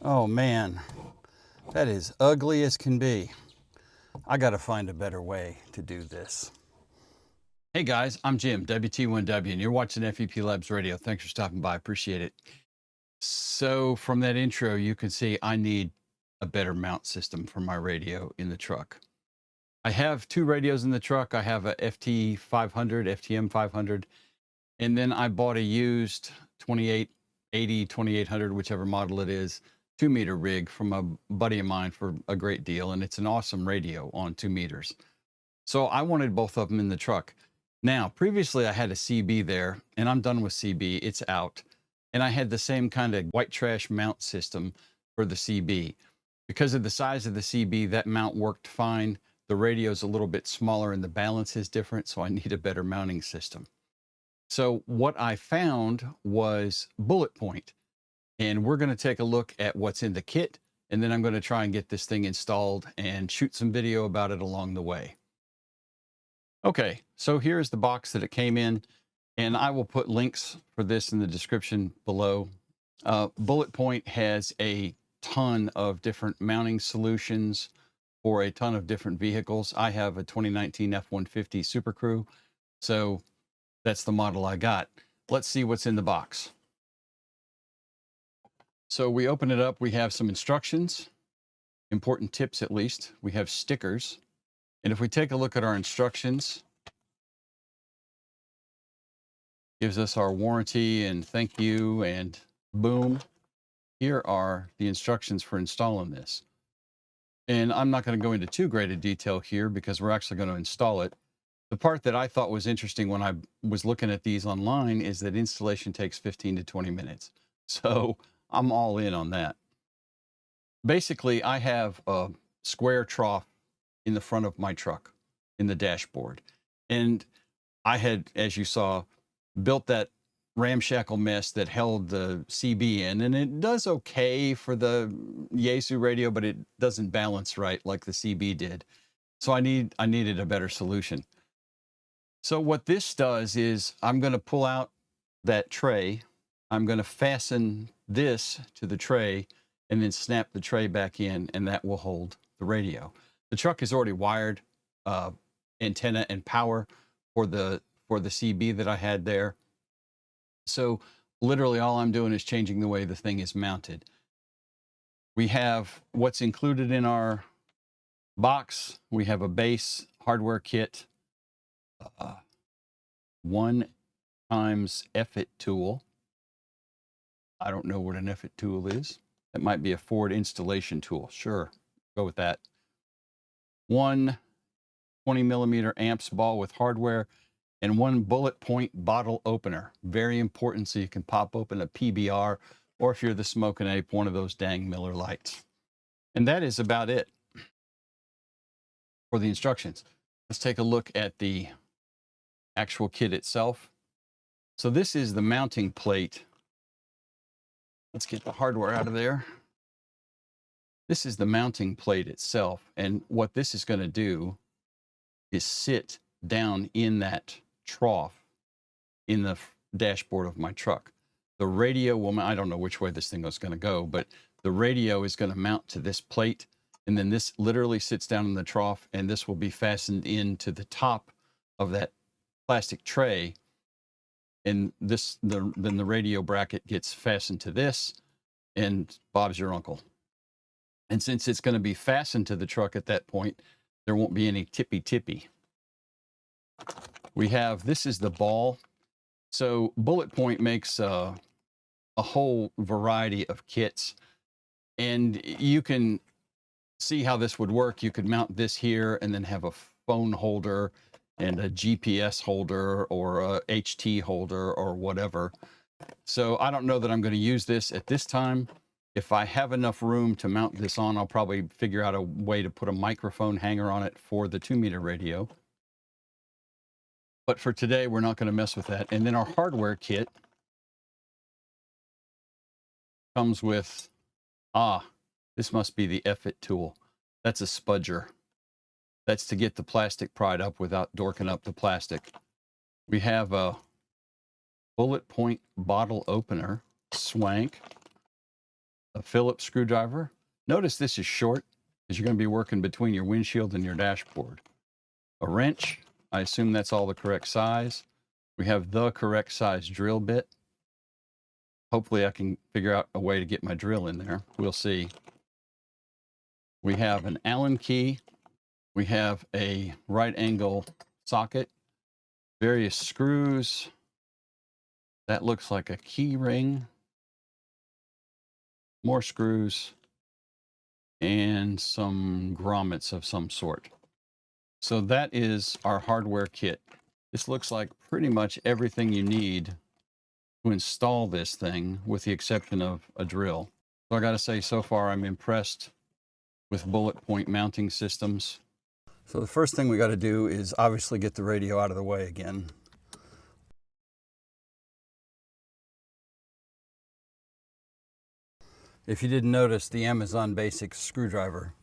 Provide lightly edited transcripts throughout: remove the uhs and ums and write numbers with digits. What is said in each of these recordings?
Oh man, that is ugly as can be. I gotta find a better way to do this. Hey guys, I'm Jim, WT1W, and you're watching FEPLabs Radio. Thanks for stopping by, appreciate it. So from that intro, you can see I need a better mount system for my radio in the truck. I have two radios in the truck. I have a FT500, FTM 500, and then I bought a used 2880, 2800, whichever model it is, 2-meter rig from a buddy of mine for a great deal. And it's an awesome radio on 2 meters. So I wanted both of them in the truck. Now, previously I had a CB there, and I'm done with CB. It's out. And I had the same kind of white trash mount system for the CB. Because of the size of the CB, that mount worked fine. The radio's a little bit smaller and the balance is different, so I need a better mounting system. So what I found was Bulletpoint, and we're going to take a look at what's in the kit, and then I'm going to try and get this thing installed and shoot some video about it along the way. Okay, so here's the box that it came in, and I will put links for this in the description below. Bulletpoint has a ton of different mounting solutions for a ton of different vehicles. I have a 2019 F-150 Super Crew, so that's the model I got. Let's see what's in the box. So we open it up, we have some instructions, important tips at least. We have stickers. And if we take a look at our instructions, gives us our warranty and thank you, and boom, here are the instructions for installing this. And I'm not going to go into too great a detail here because we're actually going to install it. The part that I thought was interesting when I was looking at these online is that installation takes 15 to 20 minutes. So I'm all in on that. Basically, I have a square trough in the front of my truck in the dashboard. And I had, as you saw, built that ramshackle mess that held the CB in, and it does okay for the Yaesu radio, but it doesn't balance right like the CB did. So I needed a better solution. So what this does is I'm going to pull out that tray. I'm going to fasten this to the tray and then snap the tray back in, and that will hold the radio. The truck is already wired antenna and power for the CB that I had there. So literally all I'm doing is changing the way the thing is mounted. We have what's included in our box. We have a base hardware kit, 1x F-it tool. I don't know what an F-it tool is. That might be a Ford installation tool. Sure, go with that. One 20mm amps ball with hardware, and one Bulletpoint bottle opener. Very important, so you can pop open a PBR, or if you're the smoking ape, one of those dang Miller lights. And that is about it for the instructions. Let's take a look at the actual kit itself. So this is the mounting plate. Let's get the hardware out of there. This is the mounting plate itself. And what this is going to do is sit down in that trough in the dashboard of my truck. The radio will, I don't know which way this thing is going to go, but the radio is going to mount to this plate. And then this literally sits down in the trough, and this will be fastened into the top of that plastic tray. And this, then the radio bracket gets fastened to this, and Bob's your uncle. And since it's going to be fastened to the truck at that point, there won't be any tippy. We have, this is the ball. So Bulletpoint makes a whole variety of kits, and you can see how this would work. You could mount this here and then have a phone holder and a GPS holder or a HT holder or whatever. So I don't know that I'm going to use this at this time. If I have enough room to mount this on, I'll probably figure out a way to put a microphone hanger on it for the 2-meter radio. But for today, we're not going to mess with that. And then our hardware kit comes with, this must be the F-it tool. That's a spudger. That's to get the plastic pried up without dorking up the plastic. We have a Bulletpoint bottle opener, swank. a Phillips screwdriver. Notice this is short because you're going to be working between your windshield and your dashboard. A wrench, I assume that's all the correct size. We have the correct size drill bit. Hopefully I can figure out a way to get my drill in there. We'll see. We have an Allen key. We have a right angle socket, various screws. That looks like a key ring, more screws, and some grommets of some sort. So that is our hardware kit. This looks like pretty much everything you need to install this thing, with the exception of a drill. So I gotta say, so far I'm impressed with Bulletpoint Mounting Systems. So the first thing we gotta do is obviously get the radio out of the way again. If you didn't notice, the Amazon Basics screwdriver.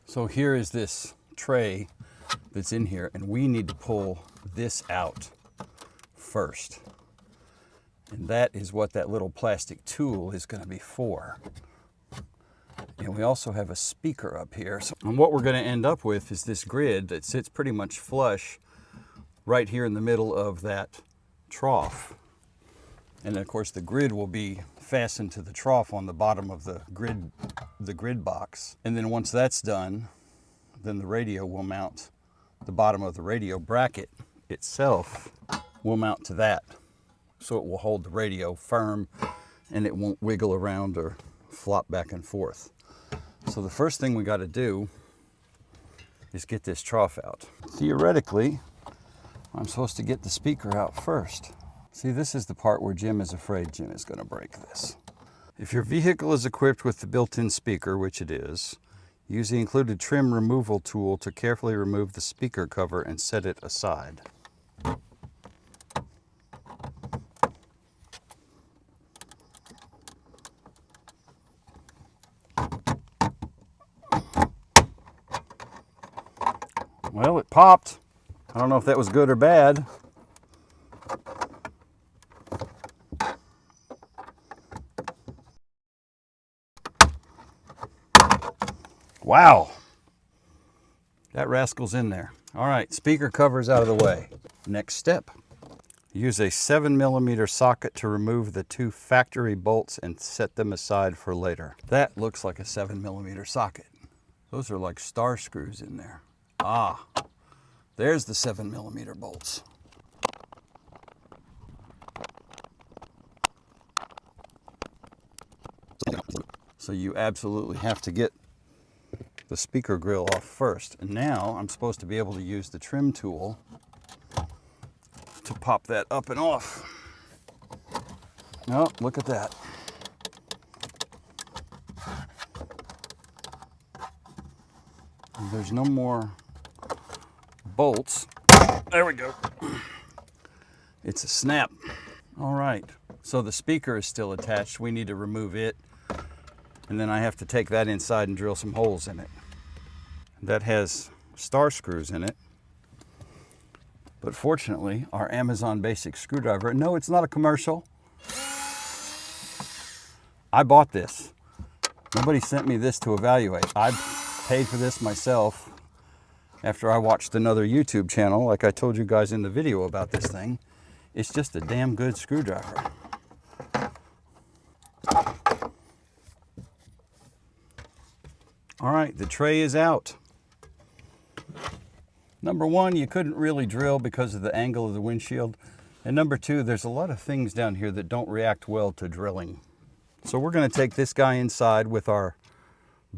So here is this tray that's in here, and we need to pull this out first. And that is what that little plastic tool is going to be for. And we also have a speaker up here. So, and what we're going to end up with is this grid that sits pretty much flush right here in the middle of that trough. And of course the grid will be fastened to the trough on the bottom of the grid box. And then once that's done, then the radio will mount, the bottom of the radio bracket itself will mount to that. So it will hold the radio firm and it won't wiggle around or flop back and forth. So the first thing we got to do is get this trough out. Theoretically, I'm supposed to get the speaker out first. See, this is the part where Jim is afraid Jim is going to break this. If your vehicle is equipped with the built-in speaker, which it is, use the included trim removal tool to carefully remove the speaker cover and set it aside. Well, it popped. I don't know if that was good or bad. Wow, that rascal's in there. All right, speaker cover's out of the way. Next step, use a 7mm socket to remove the 2 factory bolts and set them aside for later. That looks like a 7mm socket. Those are like star screws in there. Ah, there's the 7mm bolts. So you absolutely have to get the speaker grill off first. And now I'm supposed to be able to use the trim tool to pop that up and off. Oh, look at that. There's no more bolts. There we go. It's a snap. All right, so the speaker is still attached. We need to remove it. And then I have to take that inside and drill some holes in it. That has star screws in it. But fortunately, our Amazon Basics screwdriver, no, it's not a commercial. I bought this. Nobody sent me this to evaluate. I paid for this myself after I watched another YouTube channel, like I told you guys in the video about this thing. It's just a damn good screwdriver. All right, the tray is out. Number one, you couldn't really drill because of the angle of the windshield. And number two, there's a lot of things down here that don't react well to drilling. So we're going to take this guy inside with our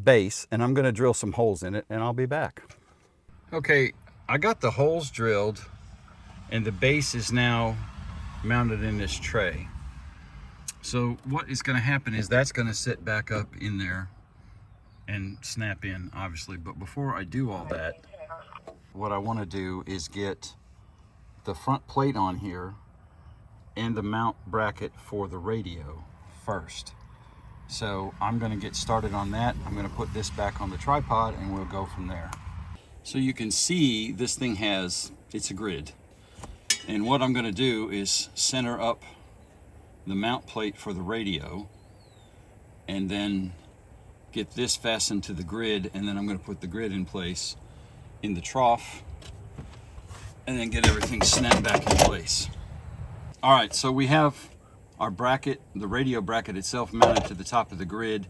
base, and I'm going to drill some holes in it, and I'll be back. Okay, I got the holes drilled, and the base is now mounted in this tray. So what is going to happen is that's going to sit back up in there and snap in, obviously. But before I do all that, what I want to do is get the front plate on here and the mount bracket for the radio first. So I'm going to get started on that. I'm going to put this back on the tripod and we'll go from there. So you can see this thing it's a grid. And what I'm going to do is center up the mount plate for the radio and then get this fastened to the grid, and then I'm going to put the grid in place in the trough and then get everything snapped back in place. All right, so we have our bracket, the radio bracket itself, mounted to the top of the grid.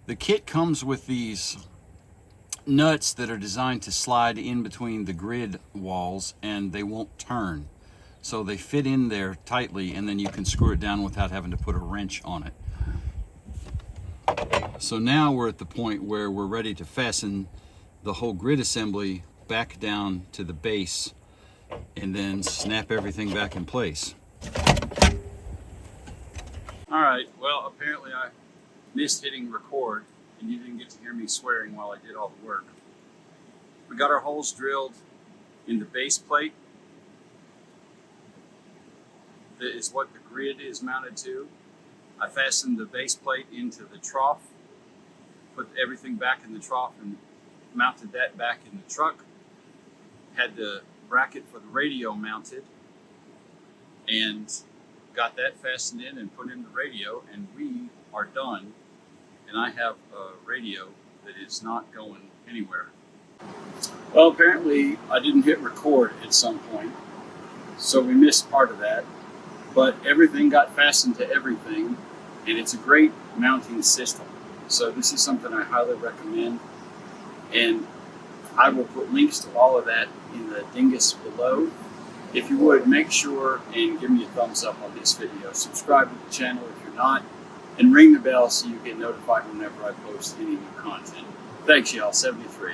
The kit comes with these nuts that are designed to slide in between the grid walls and they won't turn. So they fit in there tightly and then you can screw it down without having to put a wrench on it. So now we're at the point where we're ready to fasten the whole grid assembly back down to the base and then snap everything back in place. All right, well, apparently I missed hitting record and you didn't get to hear me swearing while I did all the work. We got our holes drilled in the base plate. That is what the grid is mounted to. I fastened the base plate into the trough, put everything back in the trough and mounted that back in the truck. Had the bracket for the radio mounted and got that fastened in and put in the radio, and we are done. And I have a radio that is not going anywhere. Well, apparently I didn't hit record at some point, so we missed part of that, but everything got fastened to everything, and it's a great mounting system. So this is something I highly recommend, and I will put links to all of that in the dingus below. If you would, make sure and give me a thumbs up on this video. Subscribe to the channel if you're not, and ring the bell so you get notified whenever I post any new content. Thanks, y'all. 73.